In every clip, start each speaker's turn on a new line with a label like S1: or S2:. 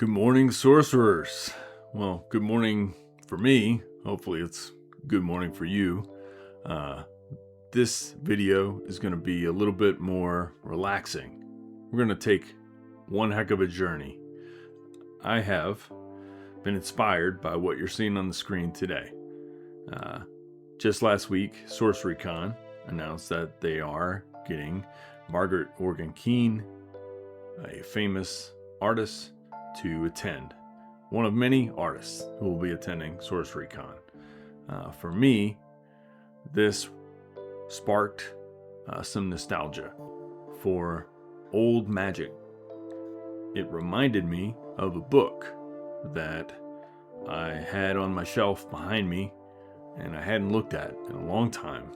S1: Good morning, sorcerers. Well, good morning for me. Hopefully it's good morning for you. This video is going to be a little bit more relaxing. We're going to take one heck of a journey. I have been inspired by what you're seeing on the screen today. Just last week, Sorcery Con announced that they are getting Margaret Organ-Kean, a famous artist, to attend. One of many artists who will be attending Sorcery Con. For me, this sparked some nostalgia for old magic. It reminded me of a book that I had on my shelf behind me and I hadn't looked at in a long time.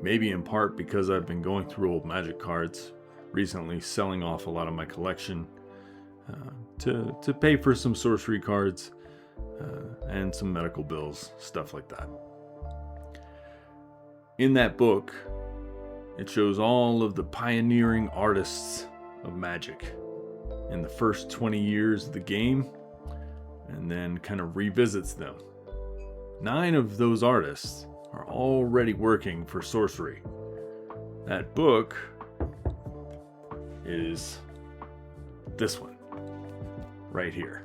S1: Maybe in part because I've been going through old magic cards recently, selling off a lot of my collection to pay for some sorcery cards and some medical bills, stuff like that. In that book, it shows all of the pioneering artists of magic in the first 20 years of the game, and then kind of revisits them. 9 of those artists are already working for sorcery. That book is this one right here.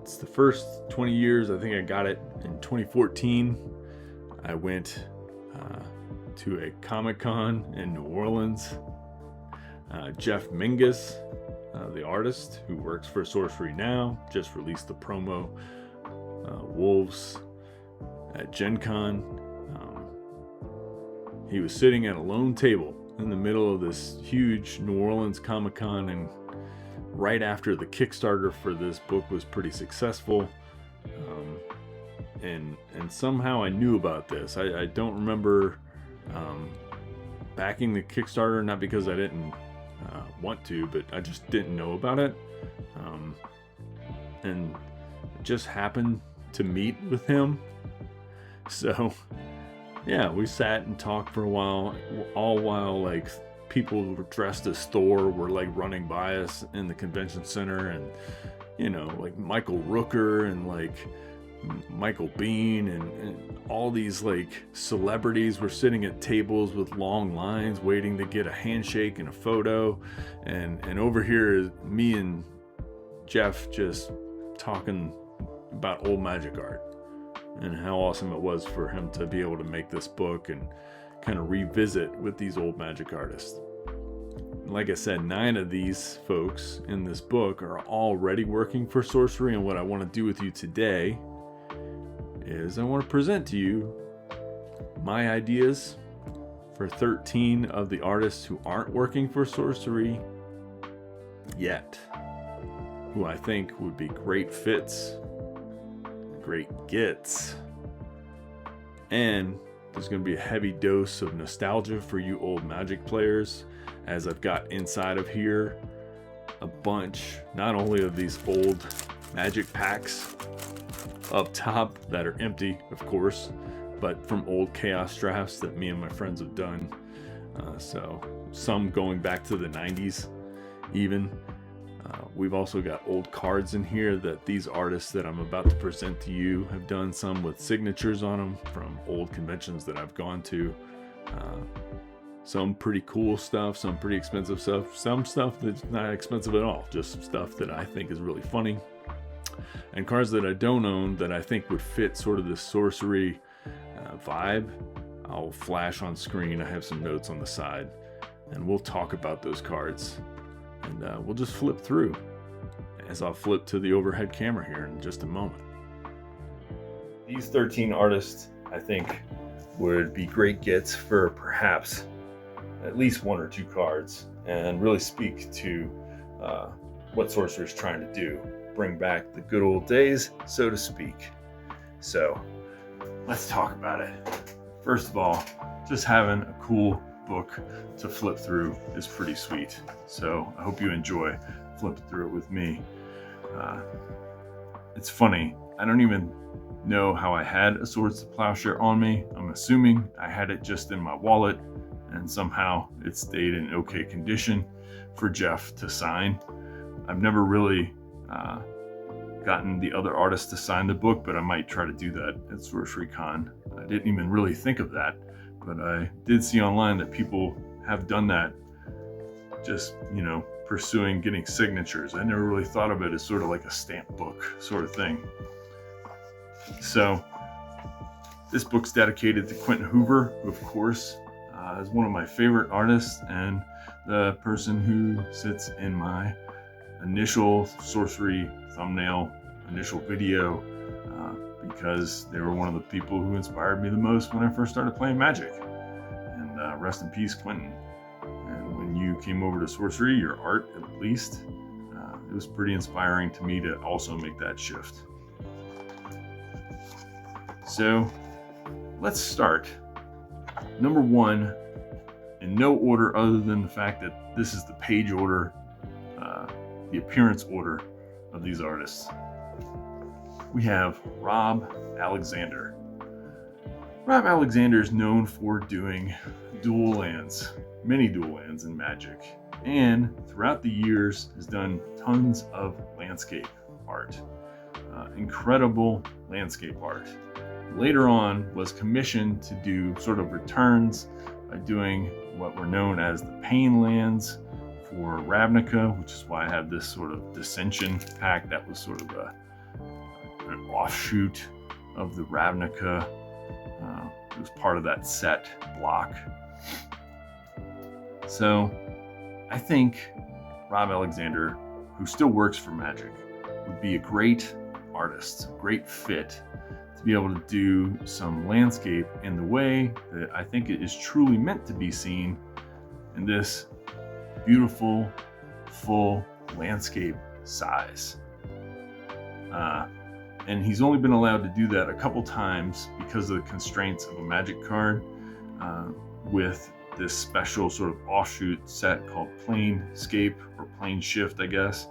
S1: It's the first 20 years. I think I got it in 2014. I went to a Comic-Con in New Orleans. Jeff Mingus, the artist who works for Sorcery NOW, just released the promo Wolves at Gen Con. He was sitting at a lone table in the middle of this huge New Orleans Comic-Con, and right after the Kickstarter for this book was pretty successful, and somehow I knew about this. I don't remember backing the Kickstarter, not because I didn't want to, but I just didn't know about it, and just happened to meet with him. So yeah, we sat and talked for a while, all while like people who were dressed as Thor were like running by us in the convention center, and you know, like Michael Rooker and like Michael Bean and all these like celebrities were sitting at tables with long lines waiting to get a handshake and a photo, and over here is me and Jeff just talking about old magic art and how awesome it was for him to be able to make this book and kind of revisit with these old magic artists. Like I said, 9 of these folks in this book are already working for sorcery, and what I want to do with you today is I want to present to you my ideas for 13 of the artists who aren't working for sorcery yet, who I think would be great fits, great gets, and there's going to be a heavy dose of nostalgia for you old magic players, as I've got inside of here a bunch not only of these old magic packs up top that are empty, of course, but from old chaos drafts that me and my friends have done, so some going back to the 90s even. We've also got old cards in here that these artists that I'm about to present to you have done, some with signatures on them from old conventions that I've gone to. Some pretty cool stuff, some pretty expensive stuff, some stuff that's not expensive at all, just stuff that I think is really funny. And cards that I don't own that I think would fit sort of the sorcery vibe. I'll flash on screen. I have some notes on the side, and we'll talk about those cards. And we'll just flip through, as I'll flip to the overhead camera here in just a moment. These 13 artists, I think, would be great gets for perhaps at least 1 or 2 cards, and really speak to what Sorcerer is trying to do. Bring back the good old days, so to speak. So let's talk about it. First of all, just having a cool book to flip through is pretty sweet, so I hope you enjoy flipping through it with me. It's funny, I don't even know how I had a Swords to Plowshare on me. I'm assuming I had it just in my wallet, and somehow it stayed in okay condition for Jeff to sign. I've never really gotten the other artists to sign the book, but I might try to do that at Sorcery Con. I didn't even really think of that, but I did see online that people have done that, just, pursuing getting signatures. I never really thought of it as sort of like a stamp book sort of thing. So this book's dedicated to Quentin Hoover, who of course is one of my favorite artists and the person who sits in my initial sorcery thumbnail, initial video, because they were one of the people who inspired me the most when I first started playing Magic. And rest in peace, Quentin. And when you came over to sorcery, your art at least, it was pretty inspiring to me to also make that shift. So let's start. Number one, in no order other than the fact that this is the page order, the appearance order of these artists. We have Rob Alexander. Rob Alexander is known for doing dual lands, many dual lands in Magic, and throughout the years has done tons of landscape art, incredible landscape art. Later on was commissioned to do sort of returns by doing what were known as the Pain lands for Ravnica, which is why I have this sort of Dissension pack that was sort of an offshoot of the Ravnica. It was part of that set block. So I think Rob Alexander, who still works for Magic, would be a great artist, a great fit to be able to do some landscape in the way that I think it is truly meant to be seen in this beautiful, full landscape size. And he's only been allowed to do that a couple times because of the constraints of a Magic card with this special sort of offshoot set called Planescape or Planeshift, I guess.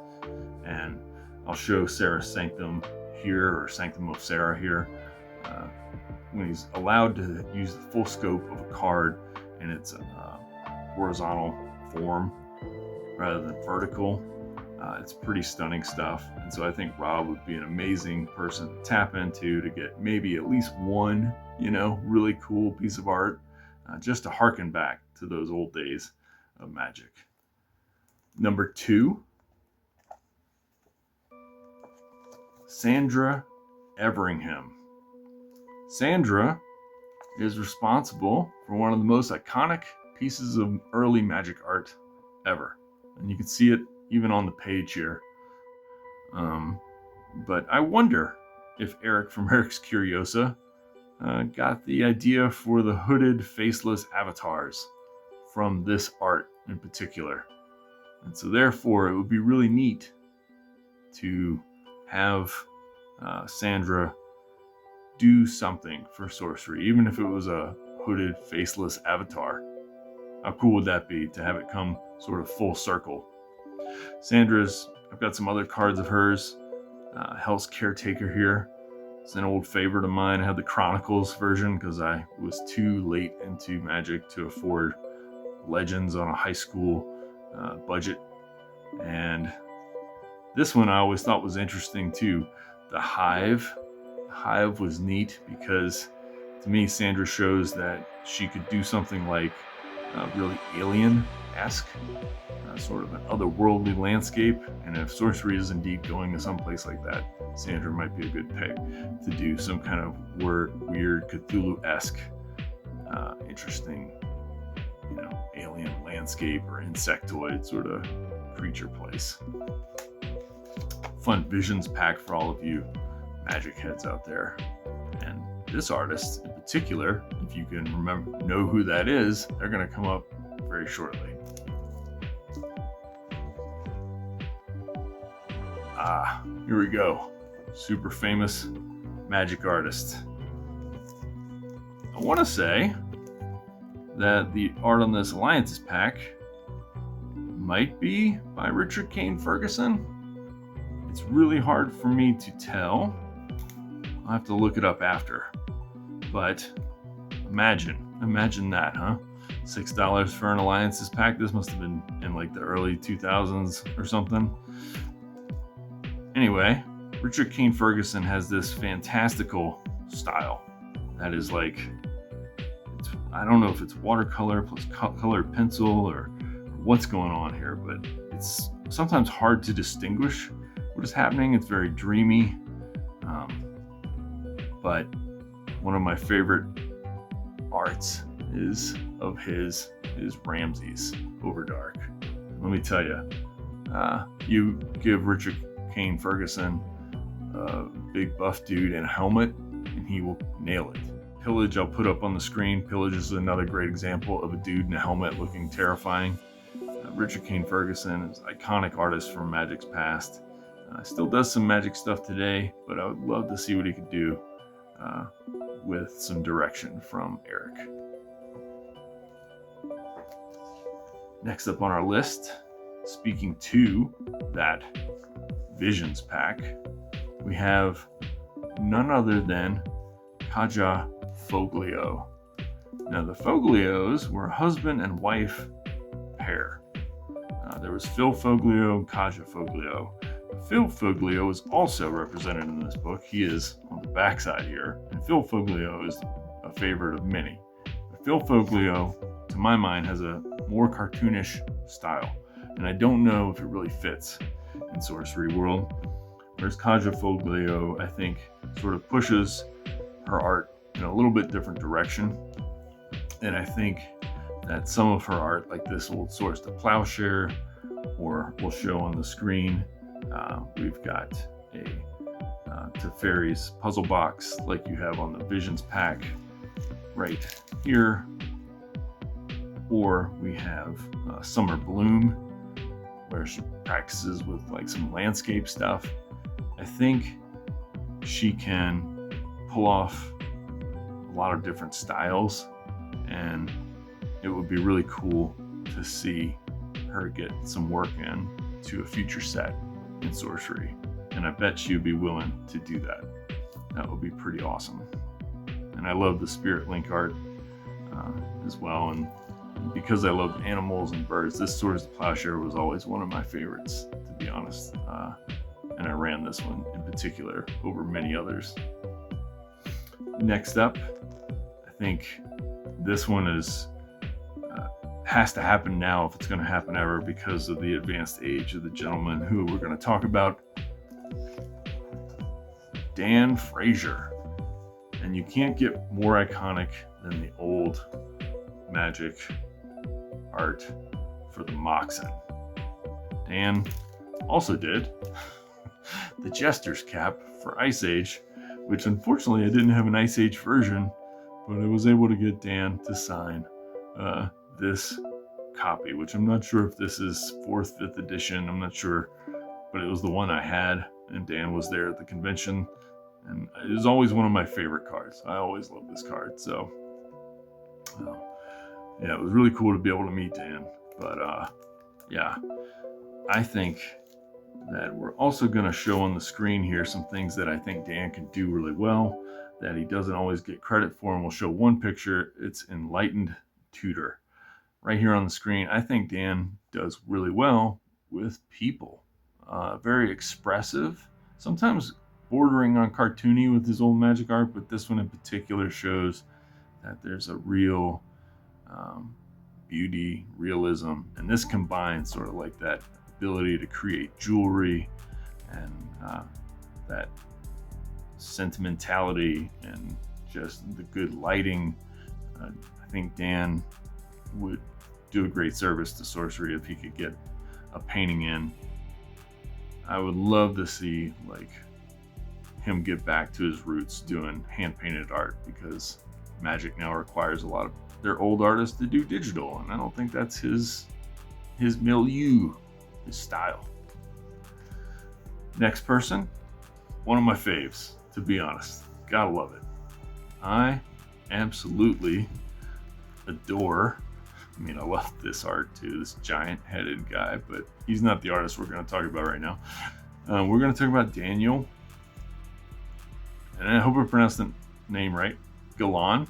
S1: And I'll show Sarah's Sanctum here, or Sanctum of Sarah here, when he's allowed to use the full scope of a card in its horizontal form rather than vertical. It's pretty stunning stuff. And so I think Rob would be an amazing person to tap into to get maybe at least one, really cool piece of art, just to harken back to those old days of Magic. Number two, Sandra Everingham. Sandra is responsible for one of the most iconic pieces of early Magic art ever. And you can see it even on the page here. But I wonder if Eric from Eric's Curiosa got the idea for the hooded, faceless avatars from this art in particular. And so therefore, it would be really neat to have Sandra do something for sorcery, even if it was a hooded, faceless avatar. How cool would that be to have it come sort of full circle? Sandra's, I've got some other cards of hers. Hell's Caretaker here. It's an old favorite of mine. I have the Chronicles version because I was too late into Magic to afford Legends on a high school budget. And this one I always thought was interesting too. The Hive. The Hive was neat because to me, Sandra shows that she could do something like really alien-esque, sort of an otherworldly landscape. And if sorcery is indeed going to someplace like that, Sandra might be a good pick to do some kind of weird Cthulhu-esque, interesting, alien landscape or insectoid sort of creature place. Fun Visions pack for all of you Magic heads out there. And this artist in particular, if you can know who that is, they're going to come up very shortly. Here we go. Super famous Magic artist. I want to say that the art on this Alliances pack might be by Richard Kane Ferguson. It's really hard for me to tell. I'll have to look it up after. But imagine that, huh? $6 for an Alliances pack. This must have been in like the early 2000s or something. Anyway, Richard Kane Ferguson has this fantastical style that is like, I don't know if it's watercolor plus colored pencil or what's going on here, but it's sometimes hard to distinguish what is happening. It's very dreamy, but one of my favorite arts is Ramses Overdark. Let me tell you, you give Richard Kane Ferguson a big buff dude in a helmet and he will nail it. Pillage I'll put up on the screen. Pillage is another great example of a dude in a helmet looking terrifying. Richard Kane Ferguson is an iconic artist from Magic's past. Still does some Magic stuff today, but I would love to see what he could do with some direction from Eric. Next up on our list, speaking to that Visions pack, we have none other than Kaja Foglio. Now the Foglios were a husband and wife pair. There was Phil Foglio and Kaja Foglio. Phil Foglio is also represented in this book. He is on the backside here, and Phil Foglio is a favorite of many. But Phil Foglio, to my mind, has a more cartoonish style, and I don't know if it really fits in Sorcery World. Whereas Kaja Foglio, I think, sort of pushes her art in a little bit different direction, and I think that some of her art, like this Old Source to Plowshare, or we'll show on the screen, we've got a Teferi's puzzle box like you have on the Visions pack right here, or we have Summer Bloom where she practices with like some landscape stuff. I think she can pull off a lot of different styles, and it would be really cool to see her get some work in to a future set in Sorcery, and I bet she'd be willing to do that. That would be pretty awesome. And I love the Spirit Link art as well, and because I love animals and birds, this Swords to Plowshare was always one of my favorites, to be honest, and I ran this one in particular over many others. Next up, I think this one has to happen now if it's going to happen ever, because of the advanced age of the gentleman who we're going to talk about, Dan Frazier. And you can't get more iconic than the old Magic art for the Moxen. Dan also did the Jester's cap for Ice Age, which unfortunately I didn't have an Ice Age version, but I was able to get Dan to sign this copy, which I'm not sure if this is 4th, 5th edition, I'm not sure, but it was the one I had, and Dan was there at the convention, and it was always one of my favorite cards. I always loved this card, so yeah, it was really cool to be able to meet Dan. But yeah, I think that we're also going to show on the screen here some things that I think Dan can do really well that he doesn't always get credit for, and we'll show one picture. It's Enlightened Tutor. Right here on the screen, I think Dan does really well with people. Very expressive, sometimes bordering on cartoony with his old Magic art, but this one in particular shows that there's a real beauty, realism, and this combines sort of like that ability to create jewelry and that sentimentality and just the good lighting. I think Dan would do a great service to Sorcery if he could get a painting in. I would love to see like him get back to his roots doing hand-painted art, because Magic now requires a lot of their old artists to do digital, and I don't think that's his milieu, his style. Next person, one of my faves, to be honest. Gotta love it. I absolutely adore, I love this art too, this giant-headed guy, but he's not the artist we're going to talk about right now. We're going to talk about Daniel, and I hope I pronounced the name right, Gelon.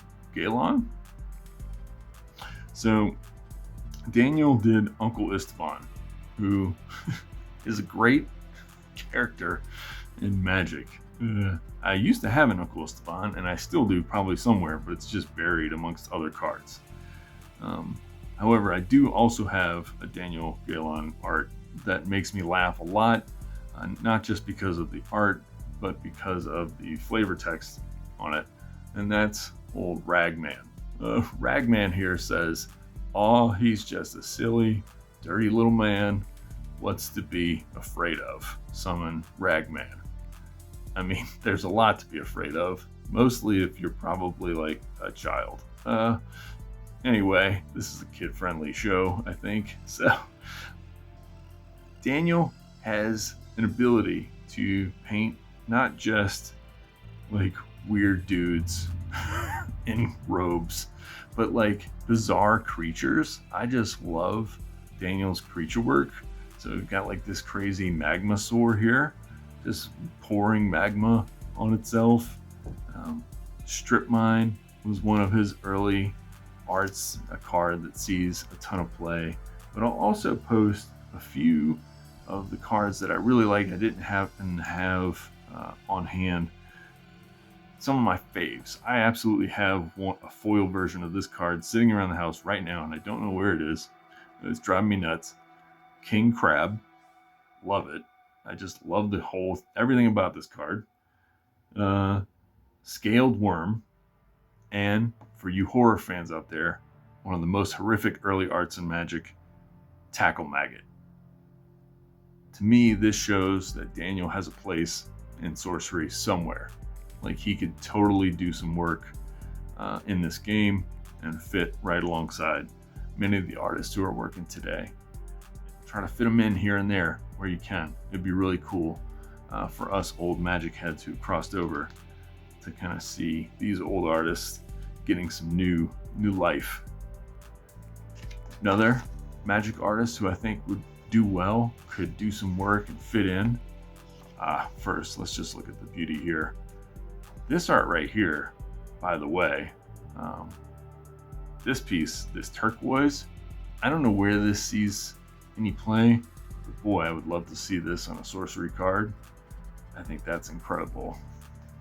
S1: So Daniel did Uncle Istvan, who is a great character in Magic. I used to have an Uncle Istvan, and I still do probably somewhere, but it's just buried amongst other cards. However, I do also have a Daniel Gelon art that makes me laugh a lot, not just because of the art, but because of the flavor text on it, and that's old Ragman. Ragman here says, "Aw, he's just a silly, dirty little man. What's to be afraid of? Summon Ragman." I mean, there's a lot to be afraid of, mostly if you're probably like a child. Anyway, this is a kid-friendly show, I think. So, Daniel has an ability to paint not just like weird dudes in robes, but like bizarre creatures. I just love Daniel's creature work. So we've got like this crazy magma soar here, just pouring magma on itself. Strip Mine was one of his early arts, a card that sees a ton of play. But I'll also post a few of the cards that I really like. I didn't happen to have on hand. Some of my faves. I absolutely have a foil version of this card sitting around the house right now, and I don't know where it is. It's driving me nuts. King Crab, love it. I just love everything about this card. Scaled Worm, and for you horror fans out there, one of the most horrific early arts in Magic, Tackle Maggot. To me, this shows that Daniel has a place in Sorcery somewhere. Like, he could totally do some work in this game and fit right alongside many of the artists who are working today. Try to fit them in here and there where you can. It'd be really cool for us old Magic heads who crossed over to kind of see these old artists getting some new life. Another Magic artist who I think would do well, could do some work and fit in. First, let's just look at the beauty here. This art right here, by the way, this piece, this turquoise, I don't know where this sees any play, but boy, I would love to see this on a Sorcery card. I think that's incredible.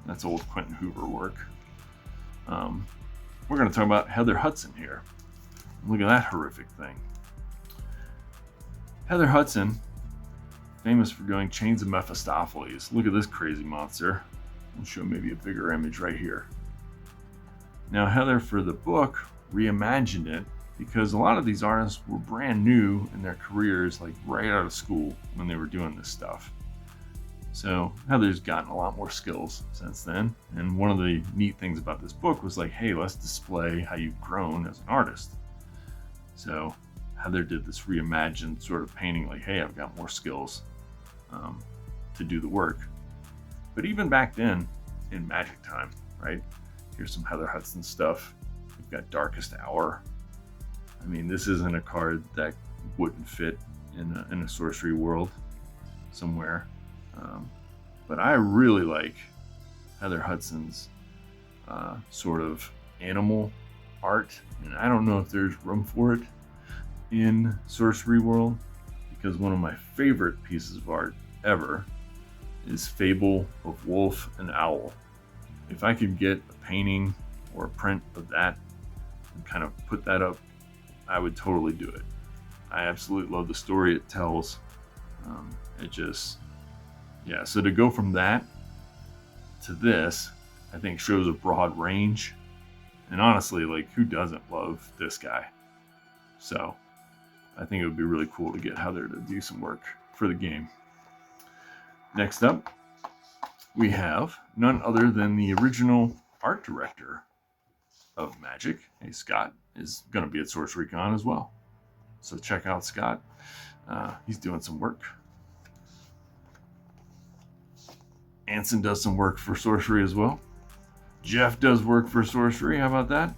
S1: That's old Quentin Hoover work. We're going to talk about Heather Hudson here. Look at that horrific thing. Heather Hudson, famous for doing Chains of Mephistopheles. Look at this crazy monster. I'll show maybe a bigger image right here. Now, Heather, for the book, reimagined it because a lot of these artists were brand new in their careers, like right out of school when they were doing this stuff. So Heather's gotten a lot more skills since then. And one of the neat things about this book was like, hey, let's display how you've grown as an artist. So Heather did this reimagined sort of painting, like, hey, I've got more skills to do the work. But even back then, in Magic time, right? Here's some Heather Hudson stuff. We've got Darkest Hour. I mean, this isn't a card that wouldn't fit in a Sorcery world somewhere. But I really like Heather Hudson's sort of animal art. And I don't know if there's room for it in Sorcery world, because one of my favorite pieces of art ever is Fable of Wolf and Owl. If I could get a painting or a print of that and kind of put that up, I would totally do it. I absolutely love the story it tells. So to go from that to this, I think shows a broad range. And honestly, like, who doesn't love this guy? So I think it would be really cool to get Heather to do some work for the game. Next up, we have none other than the original art director of Magic. Hey, Scott is going to be at Sorcery Con as well. So check out Scott. He's doing some work. Anson does some work for Sorcery as well. Jeff does work for Sorcery. How about that?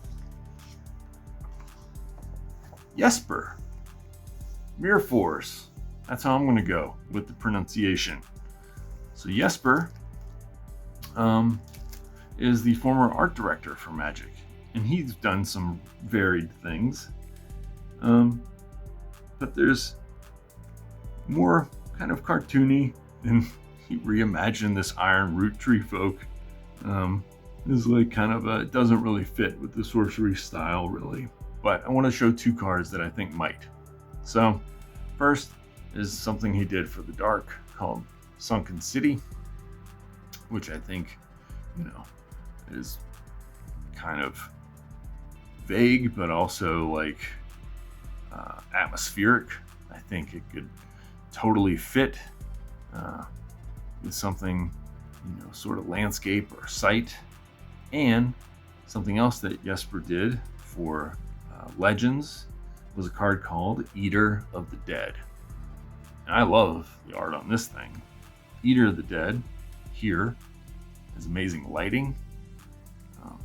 S1: Jesper Myrfors. That's how I'm going to go with the pronunciation. So Jesper is the former art director for Magic, and he's done some varied things. But there's more kind of cartoony, and he reimagined this iron root tree folk. Is like kind of it doesn't really fit with the sorcery style really, but I want to show 2 cards that I think might. So first is something he did for the dark called Sunken City, which I think, is kind of vague, but also like atmospheric. I think it could totally fit with something, sort of landscape or site. And something else that Jesper did for Legends was a card called Eater of the Dead. And I love the art on this thing. Eater of the Dead here has amazing lighting.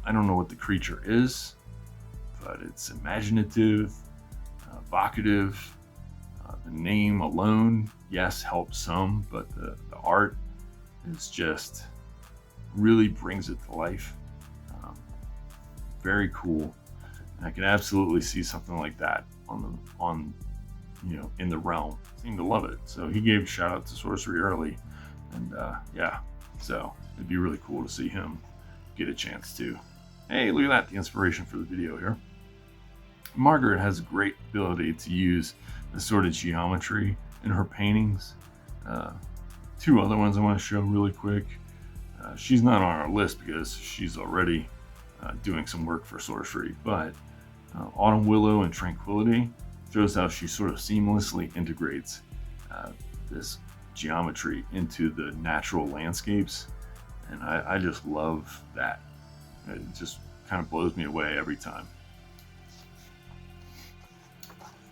S1: I don't know what the creature is, but it's imaginative, evocative. The name alone, yes, helps some, but the art is just really brings it to life. Very cool. And I can absolutely see something like that in the realm. Seem to love it. So he gave a shout out to Sorcery early, and so it'd be really cool to see him get a chance to. Hey, look at that, the inspiration for the video here. Margaret has a great ability to use the sort of geometry in her paintings. 2 other ones I want to show really quick. She's not on our list because she's already doing some work for sorcery, but Autumn Willow and Tranquility shows how she sort of seamlessly integrates this geometry into the natural landscapes, and I just love that. It just kind of blows me away every time.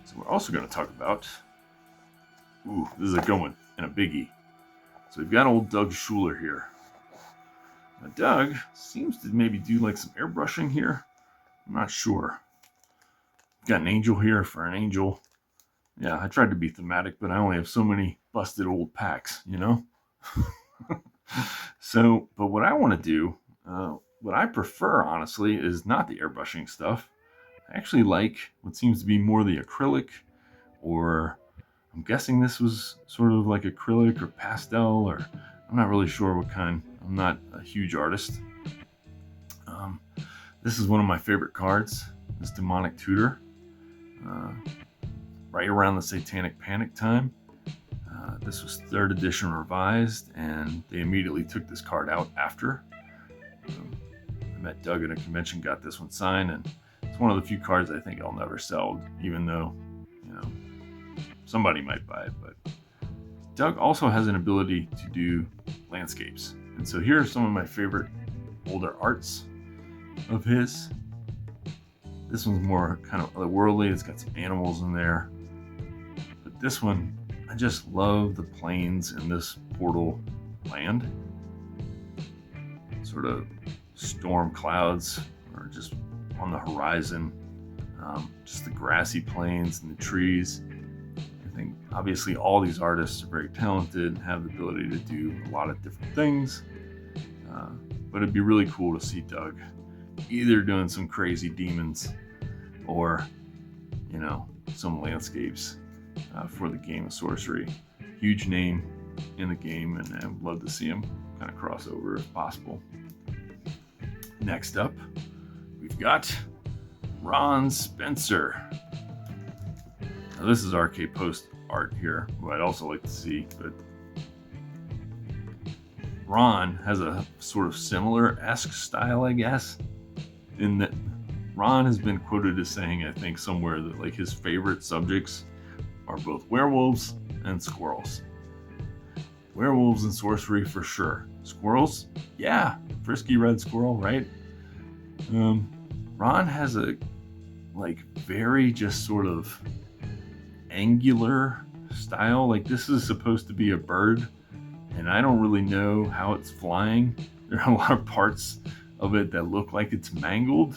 S1: So we're also going to talk about, this is a good one and a biggie. So we've got old Doug Shuler here. Now Doug seems to maybe do like some airbrushing here. I'm not sure. Got an angel here for an angel. Yeah, I tried to be thematic, but I only have so many busted old packs, So, but what I want to do, what I prefer, honestly, is not the airbrushing stuff. I actually like what seems to be more the acrylic, or I'm guessing this was sort of like acrylic or pastel, or I'm not really sure what kind. I'm not a huge artist. This is one of my favorite cards, this Demonic Tutor. Right around the Satanic Panic time. This was 3rd edition revised, and they immediately took this card out after. I met Doug at a convention, got this one signed, and it's one of the few cards I think I'll never sell, even though, somebody might buy it. But Doug also has an ability to do landscapes. And so here are some of my favorite older arts of his. This one's more kind of otherworldly. It's got some animals in there. But this one, I just love the plains in this portal land. Sort of storm clouds are just on the horizon. Just the grassy plains and the trees. I think obviously all these artists are very talented and have the ability to do a lot of different things. But it'd be really cool to see Doug either doing some crazy demons or, some landscapes for the game of sorcery. Huge name in the game, and I would love to see him kind of cross over if possible. Next up, we've got Ron Spencer. Now this is RK Post art here, who I'd also like to see, but Ron has a sort of similar-esque style, I guess, in that Ron has been quoted as saying, I think somewhere, that like his favorite subjects are both werewolves and squirrels. Werewolves and sorcery for sure. Squirrels, yeah, frisky red squirrel, right? Ron has a very just sort of angular style. Like this is supposed to be a bird, and I don't really know how it's flying. There are a lot of parts of it that look like it's mangled.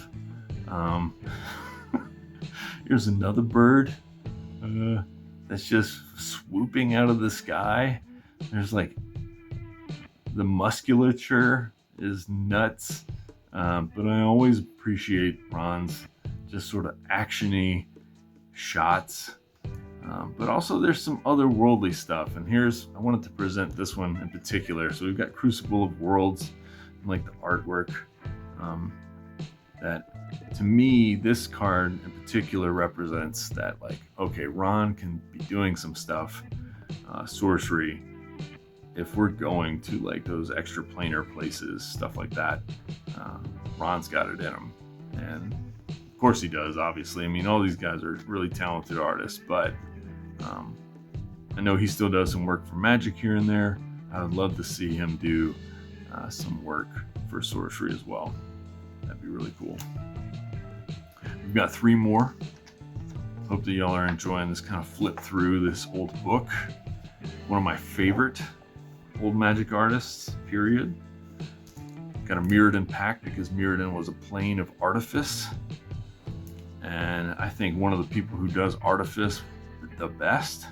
S1: Here's another bird that's just swooping out of the sky. There's like the musculature is nuts, but I always appreciate Ron's just sort of actiony shots. But also there's some otherworldly stuff. And I wanted to present this one in particular. So we've got Crucible of Worlds, and like the artwork. That to me, this card in particular represents that, like, okay, Ron can be doing some stuff, sorcery, if we're going to like those extra planar places, stuff like that. Ron's got it in him, and of course he does, obviously. I mean, all these guys are really talented artists, but I know he still does some work for Magic here and there. I would love to see him do some work for sorcery as well. That'd be really cool. We've got 3 more. Hope that y'all are enjoying this kind of flip through this old book. One of my favorite old Magic artists, period. Got a Mirrodin pack because Mirrodin was a plane of artifice. And I think one of the people who does artifice the best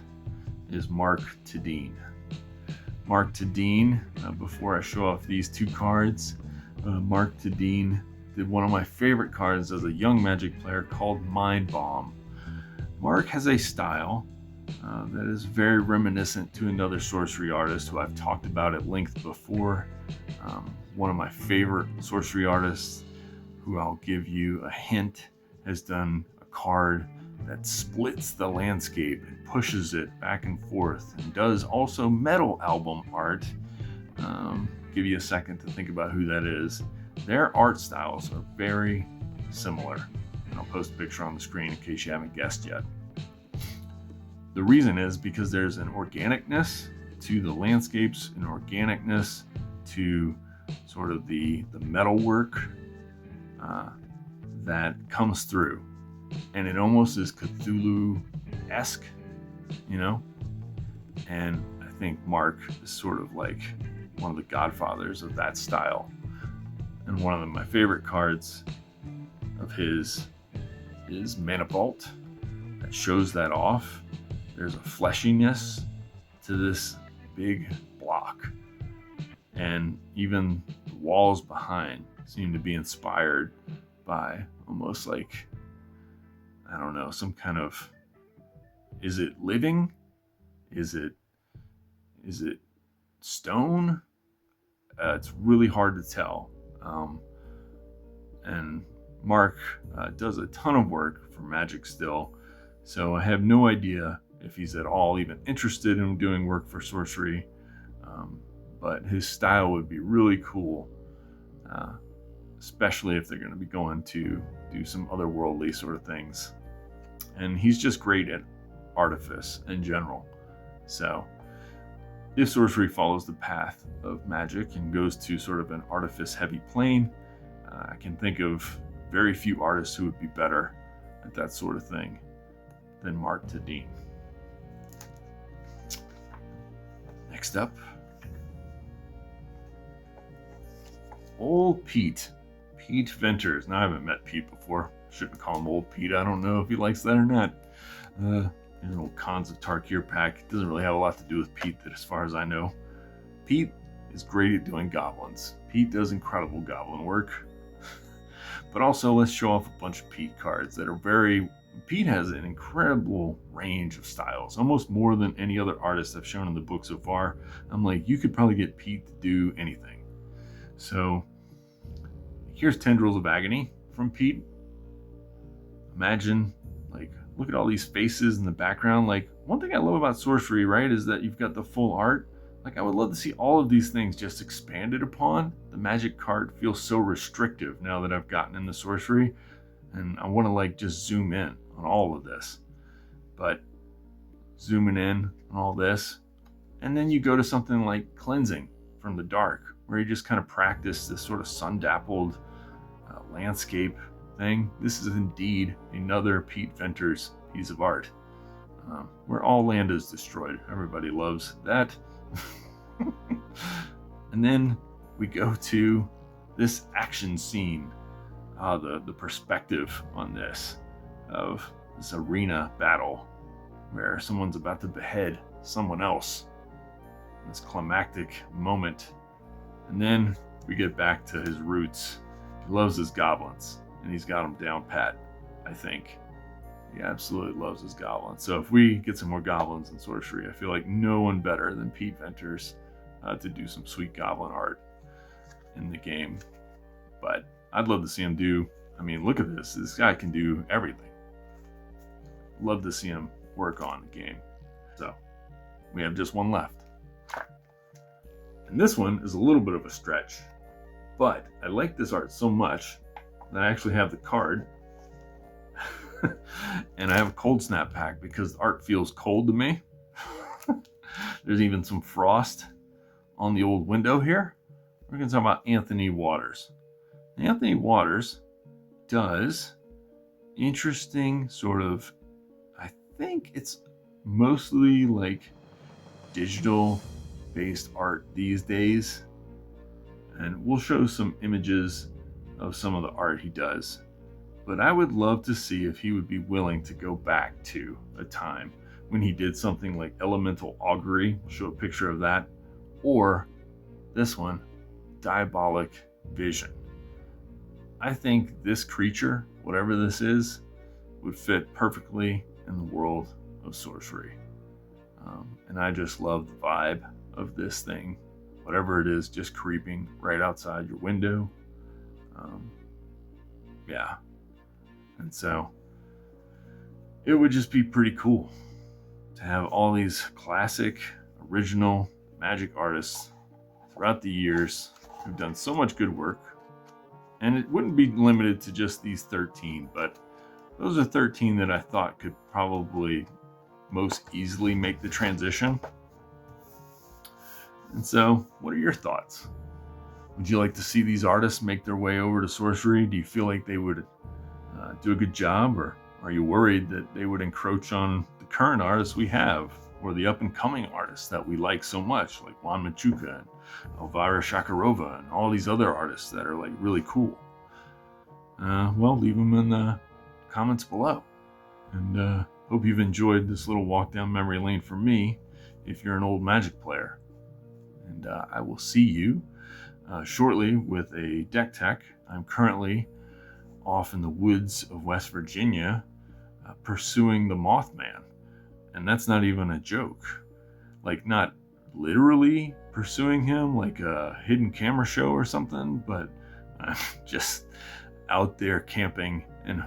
S1: is Mark Tedin. Mark Tedin, before I show off these 2 cards, Mark Tedin did one of my favorite cards as a young Magic player called Mind Bomb. Mark has a style that is very reminiscent to another sorcery artist who I've talked about at length before. One of my favorite sorcery artists, who I'll give you a hint, has done a card that splits the landscape and pushes it back and forth, and does also metal album art. Give you a second to think about who that is. Their art styles are very similar, and I'll post a picture on the screen in case you haven't guessed yet. The reason is because there's an organicness to the landscapes, an organicness to sort of the metalwork that comes through, and it almost is Cthulhu-esque, you know? And I think Mark is sort of like one of the godfathers of that style. And one of my favorite cards of his is Mana Vault, that shows that off. There's a fleshiness to this big block, and even the walls behind seem to be inspired by almost like, I don't know, some kind of, is it living? Is it stone? It's really hard to tell. And Mark does a ton of work for Magic still, so I have no idea if he's at all even interested in doing work for sorcery, but his style would be really cool, especially if they're going to be going to do some otherworldly sort of things. And he's just great at artifice in general. So if sorcery follows the path of Magic and goes to sort of an artifice heavy plane, I can think of very few artists who would be better at that sort of thing than Mark Tedin. Next up, Old Pete. Pete Venters. Now, I haven't met Pete before. Shouldn't call him Old Pete. I don't know if he likes that or not. There's an old Cons of Tarkir pack. It doesn't really have a lot to do with Pete, as far as I know. Pete is great at doing goblins. Pete does incredible goblin work. But also, let's show off a bunch of Pete cards that are very... Pete has an incredible range of styles, almost more than any other artist I've shown in the book so far. I'm like, you could probably get Pete to do anything. So here's Tendrils of Agony from Pete. Imagine, like, look at all these faces in the background. Like, one thing I love about sorcery, right, is that you've got the full art. Like, I would love to see all of these things just expanded upon. The Magic card feels so restrictive now that I've gotten into sorcery, and I want to like just zoom in on all of this. But zooming in on all this, and then you go to something like Cleansing from the Dark, where you just kind of practice this sort of sun-dappled landscape thing. This is indeed another Pete Venters piece of art, where all land is destroyed. Everybody loves that. And then we go to this action scene. The perspective on this, of this arena battle where someone's about to behead someone else. This climactic moment. And then we get back to his roots. He loves his goblins, and he's got them down pat, I think. He absolutely loves his goblins. So if we get some more goblins in Sorcery, I feel like no one better than Pete Venters to do some sweet goblin art in the game. But I'd love to see him do, I mean, look at this. This guy can do everything. Love to see him work on the game. So we have just one left. And this one is a little bit of a stretch, but I like this art so much that I actually have the card and I have a cold snap pack because the art feels cold to me. There's even some frost on the old window here. We're going to talk about Anthony Waters. Anthony Waters does interesting sort of, I think it's mostly like digital based art these days. And we'll show some images of some of the art he does. But I would love to see if he would be willing to go back to a time when he did something like Elemental Augury. We'll show a picture of that. Or this one, Diabolic Vision. I think this creature, whatever this is, would fit perfectly in the world of sorcery. And I just love the vibe of this thing. Whatever it is, just creeping right outside your window. Yeah. And so it would just be pretty cool to have all these classic, original Magic artists throughout the years who've done so much good work. And it wouldn't be limited to just these 13, but those are 13 that I thought could probably most easily make the transition. And so, what are your thoughts? Would you like to see these artists make their way over to Sorcery? Do you feel like they would do a good job, or are you worried that they would encroach on the current artists we have, or the up-and-coming artists that we like so much, like Juan Machuca and Elvira Shakarova and all these other artists that are like really cool? Well, leave them in the comments below. And hope you've enjoyed this little walk down memory lane for me if you're an old Magic player. And I will see you shortly with a deck tech. I'm currently off in the woods of West Virginia pursuing the Mothman. And that's not even a joke. Like, not literally pursuing him like a hidden camera show or something, but I'm just out there camping, and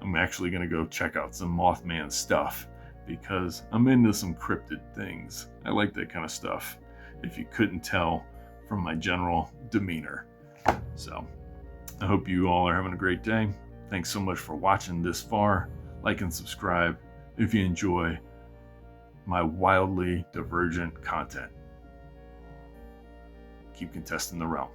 S1: I'm actually going to go check out some Mothman stuff because I'm into some cryptid things. I like that kind of stuff, if you couldn't tell from my general demeanor. So I hope you all are having a great day. Thanks so much for watching this far. Like and subscribe if you enjoy my wildly divergent content. Keep contesting the realm.